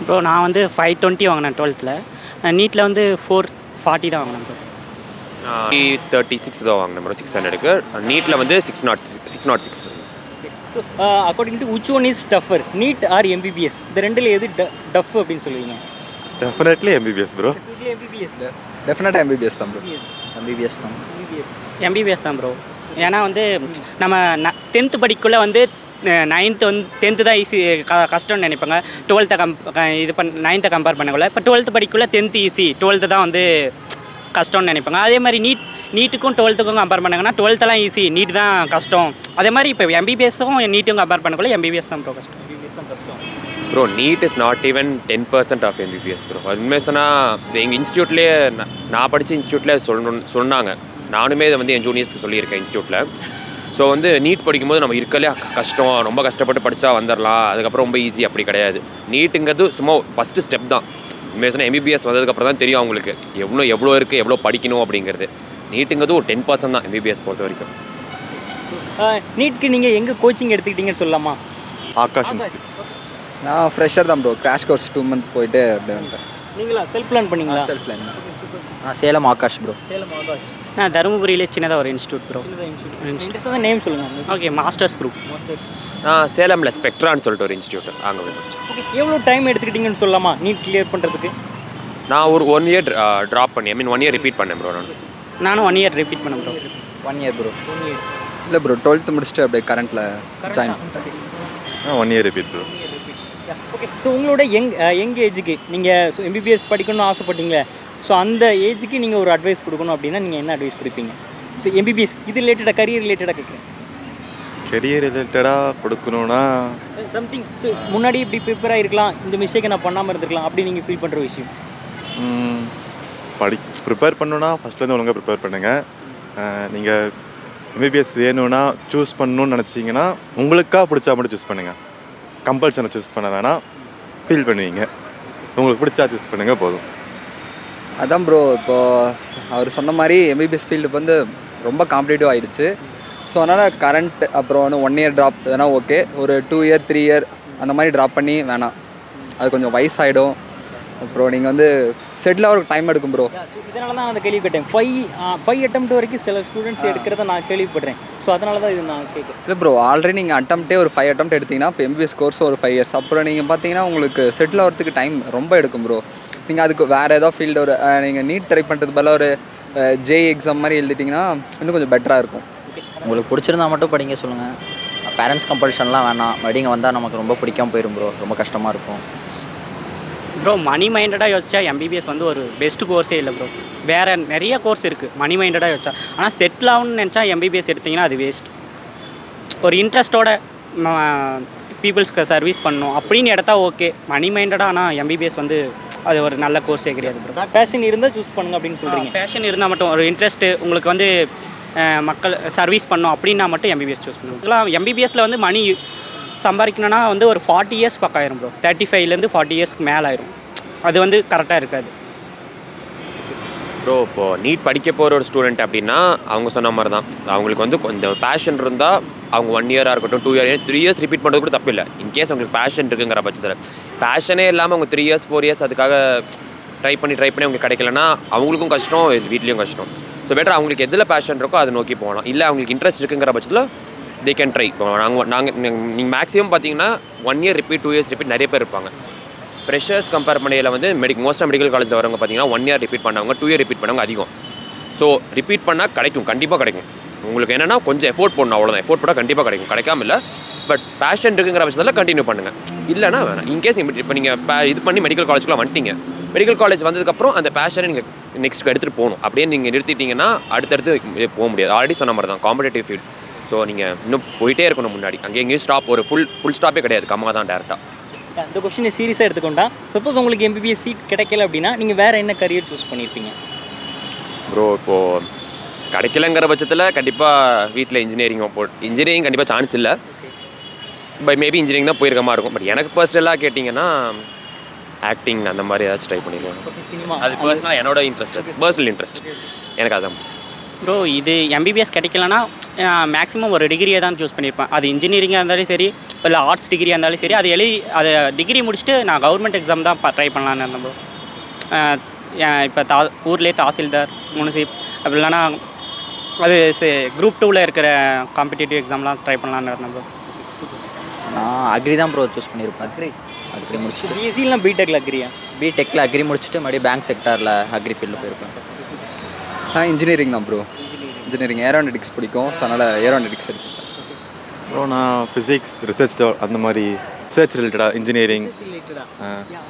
ப்ரோ நான் வந்து 520 வாங்கினேன் 12th. நீட்டில் வந்து 440 தான் வாங்கினேன் ப்ரோ. 36 தான் வாங்கினேன் ப்ரோ 600க்கு. நீட்டில் வந்து 606. So according to which one is tougher, NEET or MBBS? இந்த ரெண்டில் எது டஃப் அப்படின்னு சொல்லுவீங்க? Definitely MBBS bro. எம்பிபிஎஸ். டெஃபினட்டாக எம்பிபிஎஸ் தான் ப்ரோ. எம்பிபிஎஸ் தான். எம்பிபிஎஸ் தான் ப்ரோ. ஏன்னா வந்து நம்ம 10th படிக்குள்ளே வந்து 9th வந்து 10th தான் ஈஸி கஷ்டம்னு நினைப்பாங்க. 12th இது 9th கம்பேர் பண்ணக்குள்ள இப்போ 12th படிக்குள்ளே 10th ஈஸி, 12th தான் வந்து கஷ்டம்னு நினைப்பாங்க. அதே மாதிரி நீட்டுக்கும் 12த்துக்கும் கம்பேர் பண்ணாங்கன்னா 12th ஈஸி, நீட் தான் கஷ்டம். அதே மாதிரி இப்போ எம்பிபிஎஸ்ஸும் நீட்டும் கம்பேர் பண்ணக்குள்ள எம்பிபிஎஸ் தான் ப்ரோ கஷ்டம். Bro NEET is not even 10% of MBBS bro. உண்மையாக சொன்னால் எங்கள் இன்ஸ்டியூட்லேயே நான் படித்த இன்ஸ்டியூட்டில் சொன்னாங்க. நானுமே இதை வந்து என் ஜூனியர்ஸ்க்கு சொல்லியிருக்கேன் இன்ஸ்டியூட்டில். ஸோ வந்து நீட் படிக்கும்போது நம்ம இருக்கலே கஷ்டம், ரொம்ப கஷ்டப்பட்டு படித்தா வந்துடலாம், அதுக்கப்புறம் ரொம்ப ஈஸி அப்படி கிடையாது. நீட்டுங்கிறது சும்மா ஃபஸ்ட்டு ஸ்டெப் தான். உண்மையாக சொன்னால் எம்பிபிஎஸ் வந்ததுக்கப்புறம் தான் தெரியும் அவங்களுக்கு எவ்வளோ இருக்குது, எவ்வளோ படிக்கணும் அப்படிங்கிறது. நீட்டுங்கிறது ஒரு 10% தான் எம்பிபிஎஸ் பொறுத்த வரைக்கும். நீட்க்கு நீங்கள் எங்கே கோச்சிங் எடுத்துக்கிட்டீங்கன்னு சொல்லலாமா? ஆகாஷ். நான் ஃப்ரெஷர் தான் ப்ரோ. கிராஷ் கோர்ஸ் 2 month போயிட்டு அப்படியே வந்துட்டேன். நீங்களா செல்ஃப் பிளான் பண்ணீங்களா? Self plan. நான் சேலம் ஆகாஷ் ப்ரோ. சேலம் ஆகாஷ். நான் தருமபுரியிலே சின்னதாக ஒரு இன்ஸ்டியூட் ப்ரோ. இன்ட்ரெஸ்டாக நேம் சொல்லுங்கள். Okay, masters group. நான் சேலமில் ஸ்பெக்ட்ரான்னு சொல்லிட்டு ஒரு இன்ஸ்டியூட் அங்கே போய் படித்தேன். ஓகே, எவ்வளோ டைம் எடுத்துக்கிட்டீங்கன்னு சொல்லலாமா நீட் கிளியர் பண்ணுறதுக்கு? நான் ஒரு 1 year ட்ராப் பண்ணி 1 year ரிப்பீட் பண்ணேன் ப்ரோ. நானும் 1 year ரிப்பீட் பண்ணேன் ப்ரோ. 1 year bro. இல்லை ப்ரோ, 12th முடிச்சுட்டு அப்படியே கரண்ட்டில் ஜாயின் பண்ணிட்டேன். 1 year repeat bro. Okay, so உங்களோட யங் ஏஜுக்கு நீங்கள் எம்பிபிஎஸ் படிக்கணும்னு ஆசைப்பட்டீங்களே, ஸோ அந்த ஏஜுக்கு நீங்கள் ஒரு அட்வைஸ் கொடுக்கணும் அப்படின்னா நீங்கள் என்ன அட்வைஸ் கொடுப்பீங்க? ஸோ எம்பிபிஎஸ் இது ரிலேட்டடாக, கரியர் ரிலேட்டடாக கேட்குறேன். கெரியர் ரிலேட்டடாக கொடுக்கணுன்னா சம்திங், ஸோ முன்னாடி இப்படி ப்ரிப்பேராக இருக்கலாம், இந்த மிஸ்டேக்கை நான் பண்ணாமல் இருந்திருக்கலாம் அப்படி நீங்கள் ஃபீல் பண்ணுற விஷயம்? ப்ரிப்பேர் பண்ணணுன்னா ஃபஸ்ட்டு வந்து ஒழுங்காக ப்ரிப்பேர் பண்ணுங்கள். நீங்கள் எம்பிபிஎஸ் வேணும்னா சூஸ் பண்ணணுன்னு நினச்சிங்கன்னா உங்களுக்காக பிடிச்சா மட்டும் சூஸ் பண்ணுங்கள். கம்பல்சனை சூஸ் பண்ண வேணாம், ஃபீல் பண்ணுவீங்க. உங்களுக்கு பிடிச்சா சூஸ் பண்ணுங்கள் போதும். அதான் ப்ரோ, இப்போது அவர் சொன்ன மாதிரி எம்பிபிஎஸ் ஃபீல்டு வந்து ரொம்ப காம்படிட்டிவ் ஆகிடுச்சு. ஸோ அதனால் கரண்ட் அப்புறம் வந்து 1 year ட்ராப் எதனா ஓகே, ஒரு 2 year 3 year அந்த மாதிரி ட்ராப் பண்ணி வேணாம், அது கொஞ்சம் வயசாகிடும். அப்புறம் நீங்கள் வந்து செட்டில் ஆகிறதுக்கு டைம் எடுக்கும் ப்ரோ. இதனால தான் அந்த கேள்வி கேட்டேன். 5 attempt வரைக்கும் சில ஸ்டூடெண்ட்ஸ் எடுக்கிறத நான் கேள்விப்படுறேன். ஸோ அதனால தான் இது நான் கேட்குறேன். இல்லை ப்ரோ, ஆல்ரெடி நீங்கள் அட்டம்ப்டே ஒரு 5 attempt எடுத்திங்கன்னா இப்போ எம்பிபிஎஸ் கோர்ஸ் ஒரு 5 years, அப்புறம் நீங்கள் பார்த்தீங்கன்னா உங்களுக்கு செட்டில் ஆகிறதுக்கு டைம் ரொம்ப எடுக்கும் ப்ரோ. நீங்கள் அதுக்கு வேறு ஏதோ ஃபீல்டு ஒரு நீங்கள் நீட் ட்ரை பண்ணுறது பதிலாக ஒரு ஜேஇ எக்ஸாம் மாதிரி எழுதிட்டிங்கன்னா இன்னும் கொஞ்சம் பெட்டராக இருக்கும். உங்களுக்கு பிடிச்சிருந்தா மட்டும் படிங்க சொல்லுங்கள். பேரண்ட்ஸ் கம்பல்ஷன்லாம் வேணாம். மறுபடியும் வந்தால் நமக்கு ரொம்ப பிடிக்காம போயிடும் ப்ரோ, ரொம்ப கஷ்டமாக இருக்கும் ப்ரோ. மணி மைண்டடாக யோசிச்சா எம்பிபிஎஸ் வந்து ஒரு பெஸ்ட் கோர்ஸே இல்லை ப்ரோ. வேறு நிறைய கோர்ஸ் இருக்குது மணி மைண்டடாக யோசிச்சா. ஆனால் செட்டில் ஆகணும்னு நினச்சா எம்பிபிஎஸ் எடுத்திங்கன்னா அது வேஸ்ட். ஒரு இன்ட்ரெஸ்ட்டோட பீப்புள்ஸ்க்கு சர்வீஸ் பண்ணணும் அப்படின்னு எடுத்தா ஓகே, மணி மைண்டடாக. ஆனால் எம்பிபிஎஸ் வந்து அது ஒரு நல்ல கோர்ஸே கிடையாது ப்ரோ. பேஷன் இருந்தால் சூஸ் பண்ணுங்க அப்படின்னு சொல்கிறீங்க. பேஷன் இருந்தால் மட்டும், ஒரு இன்ட்ரெஸ்ட்டு உங்களுக்கு வந்து மக்கள் சர்வீஸ் பண்ணோம் அப்படின்னா மட்டும் எம்பிபிஎஸ் சூஸ் பண்ணுவோம். இதெல்லாம் எம்பிபிஎஸ்சில் வந்து மணி சம்பாதிக்கணும்னா வந்து ஒரு 40 years பக்கம் ஆயிரும் ப்ரோ. 35லேருந்து 40 yearsக்கு மேலே ஆயிரும். அது வந்து கரெக்டாக இருக்காது ப்ரோ. இப்போது நீட் படிக்க போகிற ஒரு ஸ்டூடெண்ட் அப்படின்னா அவங்க சொன்ன மாதிரி தான், அவங்களுக்கு வந்து கொஞ்சம் பேஷன் இருந்தால் அவங்க 1 year இருக்கட்டும், 2 year, 3 years ரிப்பீட் பண்ணுறது கூட தப்பு இல்லை. இன்கேஸ் அவங்களுக்கு பேஷன் இருக்குங்கிற பட்சத்தில். பேஷனே இல்லாமல் அவங்க 3 years 4 years அதுக்காக ட்ரை பண்ணி அவங்களுக்கு கிடைக்கலன்னா அவங்களுக்கும் கஷ்டம், வீட்லேயும் கஷ்டம். ஸோ பெட்டர் அவங்களுக்கு எதில் பேஷன் இருக்கோ அதை நோக்கி போகலாம். இல்லை அவங்களுக்கு இன்ட்ரெஸ்ட் இருக்குங்கிற பட்சத்தில் தே கேன் ட்ரை. இப்போ நீங்கள் மேக்ஸிமம் பார்த்தீங்கன்னா 1 year ரிப்பீட், 2 years ரிப்பீட் நிறைய பேர் இருப்பாங்க. ஃப்ரெஷர்ஸ் கம்பேர் பண்ணையில் வந்து மோஸ்ட்டாக மெடிக்கல் காலேஜில் வரவங்க பார்த்தீங்கன்னா 1 year ரிப்பீட் பண்ணவங்க, 2 year ரிப்பீட் பண்ணவங்க அதிகம். ஸோ ரிப்பீட் பண்ணால் கிடைக்கும், கண்டிப்பாக கிடைக்கும். உங்களுக்கு என்னென்னா கொஞ்சம் எஃபோர்ட் போடணும், அவ்வளோதான். எஃபோர்ட் போட்டால் கண்டிப்பாக கிடைக்கும், கிடைக்காம இல்லை. பட் பேஷன் இருக்குங்கிற பட்சத்தில் கண்டினியூ பண்ணுங்கள். இல்லைனா வேணாம். இன்கேஸ் நீங்கள் இப்போ நீங்கள் இது பண்ணி மெடிக்கல் காலேஜ்க்குலாம் வந்துட்டீங்க, மெடிக்கல் காலேஜ் வந்ததுக்கப்புறம் அந்த பேஷனை நீங்கள் நெக்ஸ்ட் எடுத்துகிட்டு போகணும். அப்படியே நீங்கள் நிறுத்திட்டீங்கன்னா அடுத்தடுத்து போக முடியாது. ஆல்ரெடி சொன்ன மாதிரி தான் காம்படேட்டிவ் ஃபீல்ட். ஸோ நீங்கள் இன்னும் போயிட்டே இருக்கணும் முன்னாடி. அங்கே எங்கேயும் ஸ்டாப், ஒரு ஃபுல் ஸ்டாப்பே கிடையாது, கம்மா தான் டேரெக்டாக. இந்த கொஸ்டினை சீரியஸாக எடுத்துக்கொண்டா, சப்போஸ் உங்களுக்கு எம்பிபிஎஸ் சீட் கிடைக்கல அப்படின்னா நீங்கள் வேறு என்ன கரியர் சூஸ் பண்ணியிருப்பீங்க ப்ரோ? இப்போது கிடைக்கலங்கிற பட்சத்தில் கண்டிப்பாக வீட்டில் இன்ஜினியரிங் கண்டிப்பாக சான்ஸ் இல்லை. பட் மேபி இன்ஜினியரிங் தான் போயிருக்க மாதிரி இருக்கும். பட் எனக்கு பர்சனலாக கேட்டிங்கன்னா ஆக்டிங் அந்த மாதிரி ஏதாச்சும் ட்ரை பண்ணிடுவேன். அது பர்சனலாக என்னோட இன்ட்ரெஸ்ட், பர்சனல் இன்ட்ரெஸ்ட் எனக்கு அதான் ப்ரோ. இது எம்பிபிஎஸ் கிடைக்கலன்னா மேக்ஸிமம் ஒரு டிகிரியை தான் சூஸ் பண்ணியிருப்பேன். அது இன்ஜினியரிங்காக இருந்தாலும் சரி, இல்லை ஆர்ட்ஸ் டிகிரியாக இருந்தாலும் சரி, அது டிகிரி முடிச்சுட்டு நான் கவர்மெண்ட் எக்ஸாம் தான் ட்ரை பண்ணலான்னு இருந்தேன் ப்ரோ. இப்போ ஊர்லேயே தாசில்தார், முனிசிப் அப்படி இல்லைன்னா அது குரூப் 2ல் இருக்கிற காம்படிட்டிவ் எக்ஸாம்லாம் ட்ரை பண்ணலான்னு இருந்தேன் ப்ரோ. நான் அக்ரி தான் ப்ரோ சூஸ் பண்ணியிருப்பேன். அக்ரி முடிச்சுட்டு பிஎஸ்சிலாம் பிடெக்கில் அக்ரியா? பிடெக்கில் அக்ரி முடிச்சுட்டு மறுபடியும் பேங்க் செக்டாரில் அக்ரி ஃபீல்டில் போயிருப்பேன். இன்ஜினியரிங் தான் ப்ரோ. இன்ஜினியரிங் ஏரோனாட்டிக்ஸ் பிடிக்கும், ஸோ அதனால் ஏரோனாட்டிக்ஸ் எடுத்துப்பேன். ப்ரோ நான் ஃபிசிக்ஸ் ரிசர்ச் அந்த மாதிரி ரிசர்ச் ரிலேட்டடாக இன்ஜினியரிங்.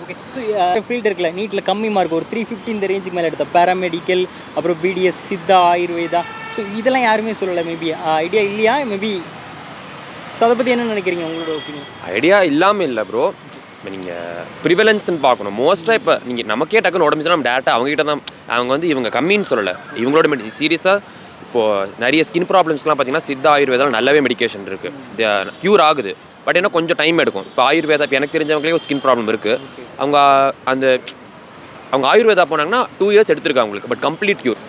ஓகே. ஸோ ஃபீல்டு இருக்குல்ல, நீட்டில் கம்மி மார்க் ஒரு 350 இந்த ரேஞ்சுக்கு மேலே எடுத்த பேராமெடிக்கல், அப்புறம் பிடிஎஸ், சித்தா, ஆயுர்வேதா, ஸோ இதெல்லாம் யாருமே சொல்லலை. மேபி ஐடியா இல்லையா? மேபி ஸோ அதை பற்றி என்ன நினைக்கிறீங்க, உங்களோட ஒப்பீனியன்? ஐடியா இல்லாமல் இல்லை ப்ரோ. இப்போ நீங்கள் ப்ரிவலன்ஸ்ன்னு பார்க்கணும். மோஸ்ட்டாக இப்போ நீங்கள் நமக்கே டக்குன்னு உடம்புச்சுன்னா நம்ம டேரெக்டாக அவங்ககிட்ட தான். அவங்க வந்து இவங்க கம்மின்னு சொல்லலை, இவங்களோட சீரியஸாக இப்போது நிறைய ஸ்கின் ப்ராப்ளம்ஸ்க்குலாம் பார்த்தீங்கன்னா சித்தா ஆயுர்வேதாவில் நல்லாவே மெடிக்கேஷன் இருக்குது, க்யூர் ஆகுது. பட் என்ன கொஞ்சம் டைம் எடுக்கும். இப்போ ஆயுர்வேதா, இப்போ எனக்கு தெரிஞ்சவங்களே ஒரு ஸ்கின் ப்ராப்ளம் இருக்குது, அவங்க ஆயுர்வேதா போனாங்கன்னா 2 years எடுத்திருக்காங்க அவங்களுக்கு, பட் கம்ப்ளீட் க்யூர்.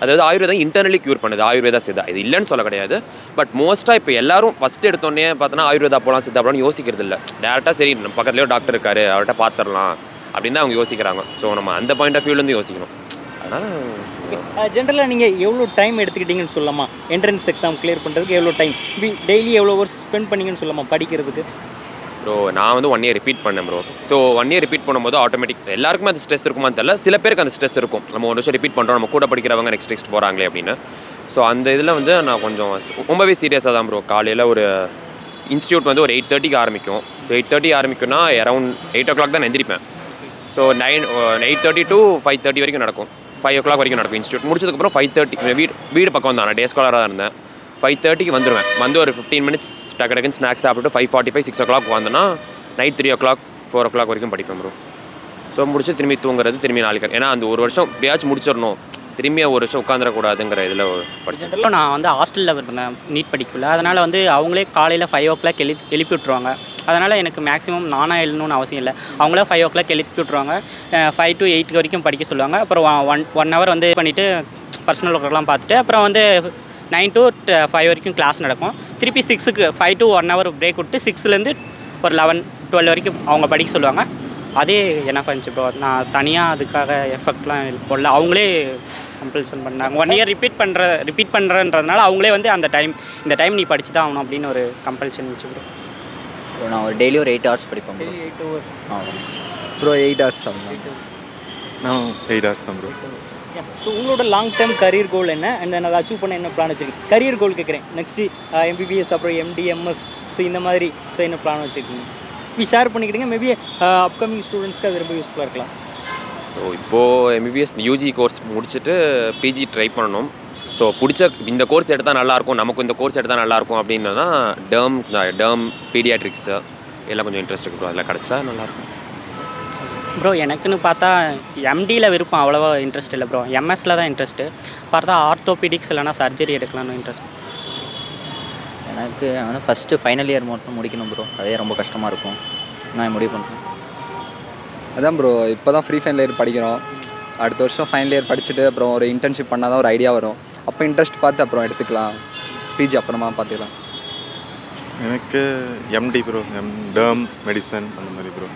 அதாவது ஆயுர்வேதா இன்டர்னலி க்யூர் பண்ணுது, ஆயுர்வேதா சித்தா. இது இல்லைன்னு சொல்ல கிடையாது. பட் மோஸ்ட்டாக இப்போ எல்லாரும் ஃபஸ்ட்டு எடுத்தோடனே பார்த்தோன்னா ஆயுர்வேதா போகலாம், சித்தா போகலான்னு யோசிக்கிறது இல்லை. டேரெக்டாக சரி நம்ம பக்கத்துலேயே டாக்டர் இருக்காரு, அவர்கிட்ட பார்த்துடலாம் அப்படின்னு தான் அவங்க யோசிக்கிறாங்க. ஸோ நம்ம அந்த பாயிண்ட் ஆஃப் வியூலேருந்து யோசிக்கணும். அதனால் ஜென்ரலாக நீங்கள் எவ்வளோ டைம் எடுத்துக்கிட்டீங்கன்னு சொல்லலாமா? என்ட்ரன்ஸ் எக்ஸாம் கிளியர் பண்ணுறதுக்கு எவ்வளோ டைம், டெய்லி எவ்வளோ ஹவர்ஸ் ஸ்பெண்ட் பண்ணிங்கன்னு சொல்லலாமா படிக்கிறதுக்கு? ப்ரோ நான் வந்து 1 year ரிப்பீட் பண்ணேன் ப்ரோ. ஸோ 1 year ரிப்பீட் பண்ணும்போது ஆட்டோமேட்டிக் எல்லாருக்குமே அந்த ஸ்ட்ரெஸ் இருக்குமான்னு தெரியல. சில பேருக்கு அந்த ஸ்ட்ரெஸ் இருக்கும், நம்ம 1 வருஷம் ரிப்பீட் பண்ணுறோம், நம்ம கூட படிக்கிறவங்க நெக்ஸ்ட் போகிறாங்களே அப்படின்னு. ஸோ அந்த இதில் வந்து நான் கொஞ்சம் ரொம்பவே சீரியஸாக தான் ப்ரோ. காலையில் ஒரு இன்ஸ்டியூட் வந்து ஒரு 8:30க்கு ஆரம்பிக்கும். ஸோ 8:30 ஆரம்பிக்கும்னா அரௌண்ட் 8 o'clock தான் எந்திரிப்பேன். ஸோ 8:30 to 5:30 வரைக்கும் நடக்கும். 5 o'clock வரைக்கும் நடக்கும் இன்ஸ்டியூட். முடிச்சதுக்கப்புறம் 5:30 வீடு பக்கம் தான், நான் டே ஸ்காலராக தான் இருந்தேன். 5:30க்கு வந்துடுவேன். வந்து ஒரு 15 minutes டக்குன்னு ஸ்நாக்ஸ் சாப்பிட்டு 5:45 6 o'clock வந்தேன்னா நைட் 3 o'clock 4 o'clock வரைக்கும் படிப்பேன் ப்ரோ. ஸோ முடிச்சு திரும்பி தூங்குறது, திரும்பி நாளைக்கு. ஏன்னா அந்த ஒரு வருஷம் எப்படியாச்சும் முடிச்சிடணும், திரும்பி ஒரு வருஷம் உட்காந்துடக்கூடாதுங்கிற இதில் படித்தேன். நான் வந்து ஹாஸ்டலில் இருந்தேன் நீட் படிக்கல. அதனால் வந்து அவங்களே காலையில் 5 o'clock எழுப்பி விட்ருவாங்க. அதனால் எனக்கு மேக்ஸிமம் நானாக எழுதணும்னு அவசியம் இல்லை. அவங்களே 5 o'clock எழுப்பி விட்ருவாங்க. 5 to 8 வரைக்கும் படிக்க சொல்லுவாங்க. அப்புறம் 1 hour வந்து பண்ணிவிட்டு பர்சனல் ஒர்க்கெலாம் பார்த்துட்டு அப்புறம் வந்து 9 to 5 வரைக்கும் கிளாஸ் நடக்கும். திருப்பி 6க்கு 5 to 1 hour பிரேக் விட்டு 6லேருந்து ஒரு 11 12 வரைக்கும் அவங்க படிக்க சொல்லுவாங்க. அதே என்ன பண்ணிச்சு ப்ரோ. நான் தனியாக அதுக்காக எஃபெக்ட்லாம் போடல, அவங்களே கம்பல்சன் பண்ணாங்க. 1 year ரிப்பீட் பண்ணுறதுனால அவங்களே வந்து இந்த டைம் நீ படிச்சு தான் ஆகணும் அப்படின்னு ஒரு கம்பல்ஷன் வச்சு ப்ரோ. நான் ஒரு டெய்லி ஒரு 8 hours படிப்பேன் ப்ரோ. 8 hours ப்ரோ 8 hours ஆகும். நான் 8 hours தான் ப்ரோ. ஸோ உங்களோட லாங் டேர்ம் கரியர் கோல் என்ன, அண்ட் அதை அச்சீவ் பண்ண என்ன பிளான் வச்சுருக்கீங்க? கரியர் கோல் கேட்குறேன். நெக்ஸ்ட்டு MBBS, அப்புறம் MD, MS, ஸோ இந்த மாதிரி ஸோ என்ன பிளான் வச்சுருக்கீங்க? ஷேர் பண்ணிக்கிட்டீங்க. மேபி அப்கமிங் ஸ்டூடெண்ட்ஸ்க்கு அது ரொம்ப யூஸ்ஃபுல்லாக இருக்கலாம். ஸோ இப்போது MBBS UG கோர்ஸ் முடிச்சுட்டு PG ட்ரை பண்ணணும். ஸோ பிடிச்ச இந்த கோர்ஸ் எடுத்தால் நல்லாயிருக்கும், நமக்கு இந்த கோர்ஸ் எடுத்தால் நல்லாயிருக்கும் அப்படின்னா டேர்ம் பீடியாட்ரிக்ஸு எல்லாம் கொஞ்சம் இன்ட்ரெஸ்ட் இருக்குது ப்ரோ. அதில் கிடச்சா நல்லாயிருக்கும் ப்ரோ. எனக்குன்னு பார்த்தா MDயில் விருப்பம் அவ்வளோவா இன்ட்ரெஸ்ட் இல்லை ப்ரோ. MSல தான் இன்ட்ரெஸ்ட்டு. பார்த்தா ஆர்த்தோபீடிக்ஸ் இல்லைனா சர்ஜரி எடுக்கலாம்னு இன்ட்ரெஸ்ட். எனக்கு வந்து ஃபஸ்ட்டு ஃபைனல் இயர் மட்டும் முடிக்கணும் ப்ரோ. அதே ரொம்ப கஷ்டமாக இருக்கும். நான் முடிவு பண்ணுறேன். அதான் ப்ரோ, இப்போ தான் ஃபைனல் இயர் படிக்கிறோம். அடுத்த வருஷம் ஃபைனல் இயர் படிச்சுட்டு அப்புறம் ஒரு இன்டர்ன்ஷிப் பண்ணால் தான் ஒரு ஐடியா வரும். அப்போ இன்ட்ரெஸ்ட் பார்த்து அப்புறம் எடுத்துக்கலாம். PG அப்புறமா பார்த்துக்கலாம். எனக்கு MD ப்ரோ, டேர்ம் மெடிசன் அந்த மாதிரி ப்ரோ.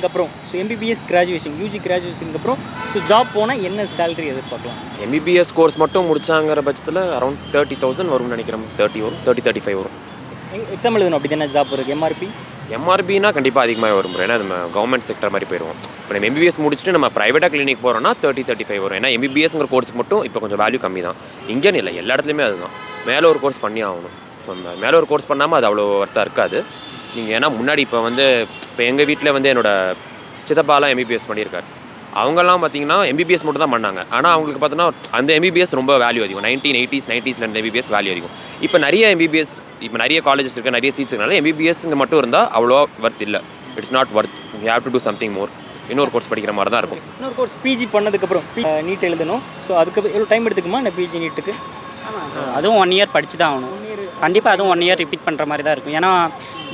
அப்புறம் ஸோ MBBS கிராஜுவேஷன், UG கிராஜுவேஷனுக்கு அப்புறம் ஸோ ஜாப் போனால் என்ன சேலரி எதிர்பார்க்கலாம்? MBBS கோர்ஸ் மட்டும் முடிச்சாங்கிற பட்சத்தில் அரௌண்ட் 30,000 வரும்னு நினைக்கிறேன். 30 வரும், 35 வரும். எக்ஸாம் எழுதணும் அப்படி தானே ஜாப் இருக்குது? MRPனா கண்டிப்பாக அதிகமாக வரும் ப்ரோ. ஏன்னா நம்ம கவர்மெண்ட் செக்டர் மாதிரி போயிடுவோம். இப்போ நம்ம MBBS முடிச்சுட்டு நம்ம ப்ரைவேட்டாக கிளினிக் போகிறோம்னா 30-35 வரும். ஏன்னா MBBSங்கிற கோர்ஸுக்கு மட்டும் இப்போ கொஞ்சம் வேல்யூ கம்மி தான். இங்கேன்னு இல்லை, எல்லா இடத்துலையுமே அதுதான். மேலே ஒரு கோர்ஸ் பண்ணி ஆகணும். ஸோ மேலே ஒரு கோர்ஸ் பண்ணாமல் அது அவ்வளோ ஒர்த்தாக இருக்காது. நீங்கள் ஏன்னா முன்னாடி இப்போ எங்கள் வீட்டில் வந்து என்னோடய சித்தப்பாலாம் MBBS பண்ணியிருக்காரு. அவங்கெல்லாம் பார்த்தீங்கன்னா MBBS மட்டும் தான் பண்ணாங்க. ஆனால் அவங்களுக்கு பார்த்தோன்னா அந்த MBBS ரொம்ப வேல்யூ அதிகம். 1980s 90s MBBS வேல்யூ அதிகம். இப்போ நிறைய காலேஜஸ் இருக்குது, நிறைய சீட்ஸ் இருக்கனால MBBSங்க மட்டும் இருந்தால் அவ்வளோ ஒர்த் இல்லை. It's not worth. You have to do something more. இன்னொரு கோர்ஸ் படிக்கிற மாதிரி தான் இருக்கும். இன்னொரு கோர்ஸ் PG பண்ணதுக்கப்புறம் நீட் எழுதணும். ஸோ அதுக்கு எவ்வளோ டைம் எடுத்துக்குமா இந்த PG நீட்டுக்கு? அதுவும் 1 year படித்து தான் ஆகணும். கண்டிப்பாக அதுவும் 1 year ரிப்பீட் பண்ணுற மாதிரி தான் இருக்கும். ஏன்னா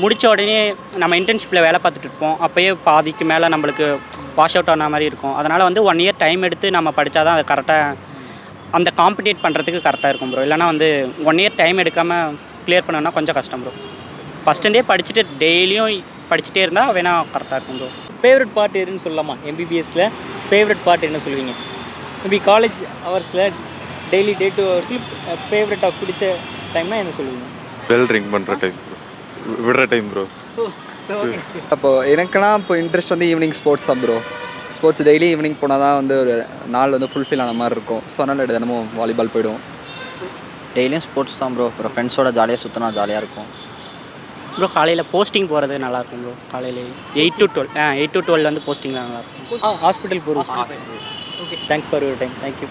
முடித்த உடனே நம்ம இன்டர்ன்ஷிப்பில் வேலை பார்த்துட்டு இருப்போம். அப்போயே பாதிக்கு மேலே நம்மளுக்கு வாஷ் அவுட் ஆன மாதிரி இருக்கும். அதனால் வந்து 1 year டைம் எடுத்து நம்ம படித்தா தான் அது கரெக்டாக அந்த காம்படிட் பண்ணுறதுக்கு கரெக்டாக இருக்கும் ப்ரோ. இல்லைனா வந்து 1 இயர் டைம் எடுக்காமல் கிளியர் பண்ணோன்னா கொஞ்சம் கஷ்டம் ப்ரோ. ஃபஸ்ட்டுருந்தே படிச்சுட்டு டெய்லியும் படிச்சுட்டே இருந்தால் வேணால் கரெக்டாக இருக்கும் ப்ரோ. ஃபேவரட் பார்ட் எதுன்னு சொல்லலாமா? எம்பிபிஎஸ்ல ஃபேவரட் பார்ட் என்ன சொல்லுவீங்க? மேபி காலேஜ் ஹவர்ஸில் டெய்லி டே டு ஹவர்ஸில் ஃபேவரட்டாக பிடிச்ச டைம்னா என்ன சொல்லுவீங்க? பெல் ரிங் பண்ணுற டைம் ப்ரோ, விடுற டைம் ப்ரோ. அப்போது எனக்குலாம் இப்போ இன்ட்ரெஸ்ட் வந்து ஈவினிங் ஸ்போர்ட்ஸ் தான் ப்ரோ. ஸ்போர்ட்ஸ் டெய்லி ஈவினிங் போனால் தான் வந்து ஒரு நாள் வந்து ஃபுல்ஃபில் ஆன மாதிரி இருக்கும். ஸோ அதனால் தினமும் வாலிபால் போய்டுவோம். டெய்லியும் ஸ்போர்ட்ஸ் தான் ப்ரோ. அப்புறம் ஃப்ரெண்ட்ஸோட ஜாலியாக சுற்றினா ஜாலியாக இருக்கும் ப்ரோ. காலையில் போஸ்டிங் போகிறது நல்லாயிருக்கும் ப்ரோ. காலையில் 8 to 12 வந்து போஸ்டிங் தான் நல்லாயிருக்கும். ஹாஸ்பிட்டல் போகிறோம். Okay, thanks for your time. Thank you.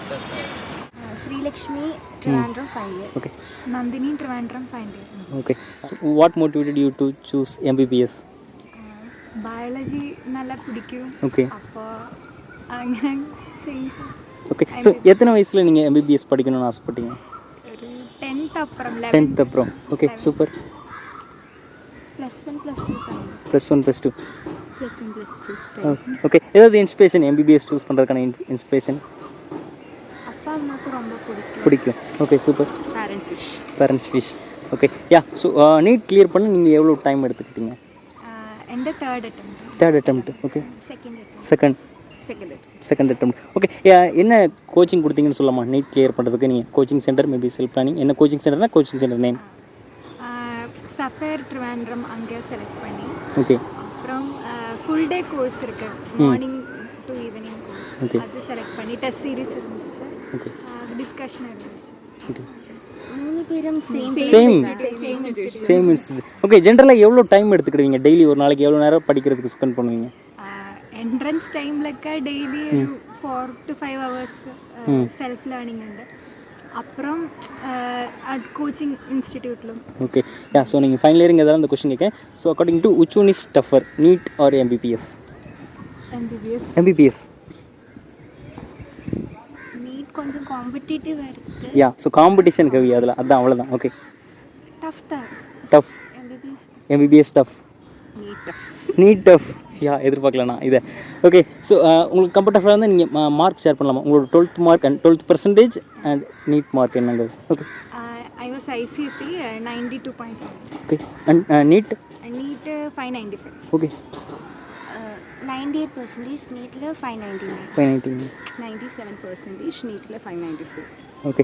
Srilakshmi, Trivandrum 5 year. Okay. Nandini, Trivandrum 5 year. Okay. So what motivated you to choose MBBS? Biology நல்லா பிடிக்கும். Okay. அப்போ അങ്ങനെ சேஞ்ச். Okay. So எத்தனை வயசுல நீங்க MBBS படிக்கணும்னு ஆசைப்பட்டீங்க? ஒரு 10th அப்புறம் 10th அப்புறம். Okay, super. +1 +2 time. +1 +2. +1 +2. Okay. ஏதாவது இன்ஸ்பிரேஷன் MBBS சூஸ் பண்றதுக்கான இன்ஸ்பிரேஷன்? அப்பா அம்மாக்கு ரொம்ப பிடிக்கும். Okay, super. Parents wish. Okay, yeah. So NEET clear பண்ண நீங்கள் எவ்வளோ டைம் எடுத்துக்கிட்டீங்க? എൻ്റെ third attempt. Okay. Second attempt. Okay, என்ன கோச்சிங் கொடுத்தீங்கன்னு சொல்லலாமா நீட் கிளியர் பண்ணுறதுக்கு? நீங்கள் coaching centre maybe self planning என்ன கோச்சிங் சென்டர்னா coaching centre name? Sapphire Trivandrum அங்கே செலக்ட் பண்ணி. ஓகே. அப்புறம் ஃபுல் டே கோர்ஸ் இருக்கு, morning to evening course. Okay. அது செலக்ட் பண்ணி டெஸ்ட் சீரிஸ் இருந்துச்சு. ஓகே. டிஸ்கஷன் இருந்துச்சு. ஓகே. மூணு பேரும் சேம் இன்ஸ்டியூட். ஓகே, ஜென்ரலாக எவ்வளோ டைம் எடுத்துக்கிடுவீங்க? டெய்லி ஒரு நாளைக்கு எவ்வளோ நேரம் படிக்கிறதுக்கு ஸ்பெண்ட் பண்ணுவீங்க? என்ட்ரன்ஸ் டைம்லக்க டெய்லி ஒரு 4 to 5 hours செல்ஃப் லேர்னிங் ഉണ്ട്. அப்புறம் கோச்சிங் இன்ஸ்டிடியூட்லும். Okay, yeah. ஸோ நீங்கள் ஃபைனல் இயரிங் ஏதாவது அந்த கொஸ்டின் கேட்க. So according to which one is tougher, NEET or MBBS? MBBS. NEET கொஞ்சம் காம்படிட்டிவ் இருக்கு. யா. ஸோ காம்படிஷன் கவி அதில் அதான் அவ்வளோதான். Okay. Tough. MBBS tough. NEET tough. Yeah, எதிர்பார்க்கலண்ணா இதை. ஓகே. ஸோ உங்களுக்கு கம்ஃபர்டபுளாக இருந்தால் நீங்கள் மார்க் ஷேர் பண்ணலாமா? உங்களோட 12th mark and 12% and NEET mark என்னங்க? Okay. I was ICSE 92.5. Okay. And NEET? NEET 595. Okay. 98% நீட்டில் 599. 599. 97% நீட்டில் 594. ஓகே.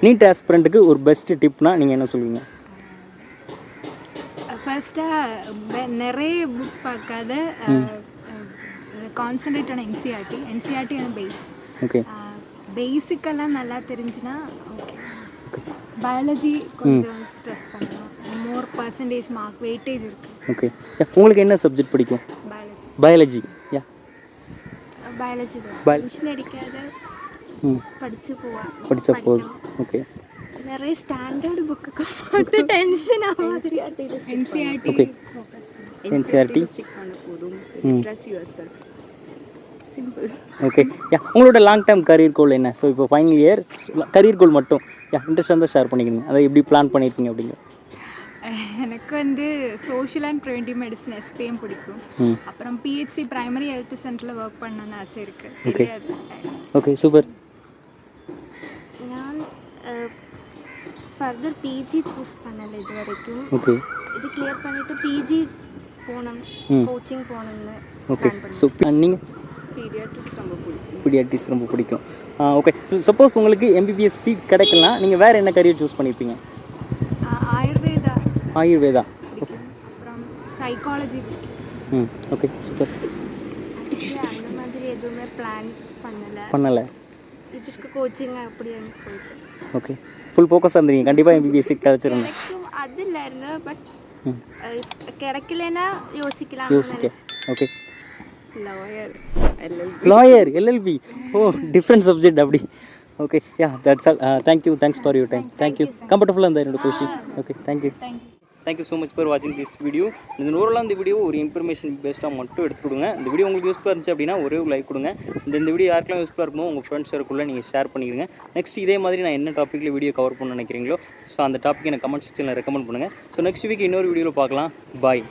நீட் ஆஸ்பிரண்ட்டுக்கு ஒரு பெஸ்ட் டிப்னா நீங்கள் என்ன சொல்லுவீங்க? ஃபர்ஸ்ட்டாக நிறைய புக் பார்க்காத கான்சன்ட்ரேட் ஆன என்சிஆர்டி ஆன பேஸ். ஓகே. பேசிக்கெல்லாம் நல்லா தெரிஞ்சுன்னா ஓகே. பயாலஜி கொஞ்சம் ஸ்ட்ரெஸ் பண்ணணும். மோர் பர்சன்டேஜ் மார்க் வெயிட்டேஜ் இருக்குது. ஓகே. உங்களுக்கு என்ன சப்ஜெக்ட் பிடிக்கும்? பயாலஜி. யா, பயாலஜி தான். மிஷின் அடிக்காத படிச்சா போதும். ஓகே. நிறைய ஸ்டாண்டர்ட் புக்கு பார்த்து டென்ஷன் ஆகும். என்சிஆர்டி ஸ்டிக் பண்ண போதும். Trust yourself. Simple. Okay. Yeah, உங்களோட லாங் டேர்ம் கரியர் கோல் என்ன? ஸோ இப்போ ஃபைனல் இயர் கரியர் கோல் மட்டும் இன்ட்ரெஸ்ட் இருந்தால் ஷேர் பண்ணிக்கிறீங்க. அதை எப்படி பிளான் பண்ணியிருக்கீங்க அப்படிங்க? எனக்கு வந்து social and preventive medicine SPM பிடிக்கும். அப்புறம் PHC பிரைமரி ஹெல்த் சென்டரில் ஒர்க் பண்ணணும்னு ஆசை இருக்குது. ஓகே. Okay, super. ഞാൻ ഫർദർ PG ചൂസ് பண்ணல இது வரைக்கும். ஓகே. இது கிளியர் பண்ணிட்டு PG போகணும், கோச்சிங் போகணும்னு. ஓகே. ஸோ நீங்கள் பீடியாட்ரிக்ஸ் ரொம்ப பிடிக்கும். ஓகே. ஸோ சப்போஸ் உங்களுக்கு MBBS சீட் கிடைக்கலாம், நீங்கள் வேறு என்ன கரியர் சூஸ் பண்ணியிருப்பீங்க? ஆயுர்வேதா. அப்புறம் சைக்காலஜி பிடிக்கும். Okay, super. அந்த மாதிரி எதுவுமே பிளான் பண்ணலை. இதுக்கு கோச்சிங் அப்படி எனக்கு போயிட்டு. ஓகே. ஃபுல் ஃபோக்கஸாக இருந்தீங்க. கண்டிப்பாக MBBS சீட் கிடச்சிருங்க. அது இல்லை இருந்தேன், பட் கிடைக்கலன்னா யோசிக்கலாம். Okay. Lawyer LLB. Oh, different subject அப்படி. Okay. Ya, that's all. Thanks for your time. Thank you. கம்ஃபர்டபுளாக இருந்தால் என்னோட question. Okay, thank you so much for வாட்சிங் திஸ் வீடியோ. இந்த ஓரளவு இந்த வீடியோ ஒரு இன்ஃபர்மேஷன் பேஸ்டாக மட்டும் எடுத்துக்கொடுங்க. இந்த வீடியோ உங்களுக்கு யூஸ்ஃபுல்லாக இருந்துச்சு அப்படின்னா ஒரே ஒரு லைக் கொடுங்க. இந்த வீடியோ யாருக்கெல்லாம் யூஸ்ஃபுல்லாக இருக்குமோ உங்கள் ஃப்ரெண்ட்ஸ் சர்க்குள்ளே நீங்கள் ஷேர் பண்ணிக்கிறீங்க. நெக்ஸ்ட் இதே மாதிரி நான் என்ன டாப்பிக்கில் வீடியோ கவர் பண்ண நினைக்கிறீங்களோ ஸோ அந்த டாப்பிக் எனக்கு கமெண்ட் செக்ஷனில் ரெக்கமெண்ட் பண்ணுங்கள். ஸோ நெக்ஸ்ட் வீக் இன்னொரு வீடியோவில் பார்க்கலாம். பாய்.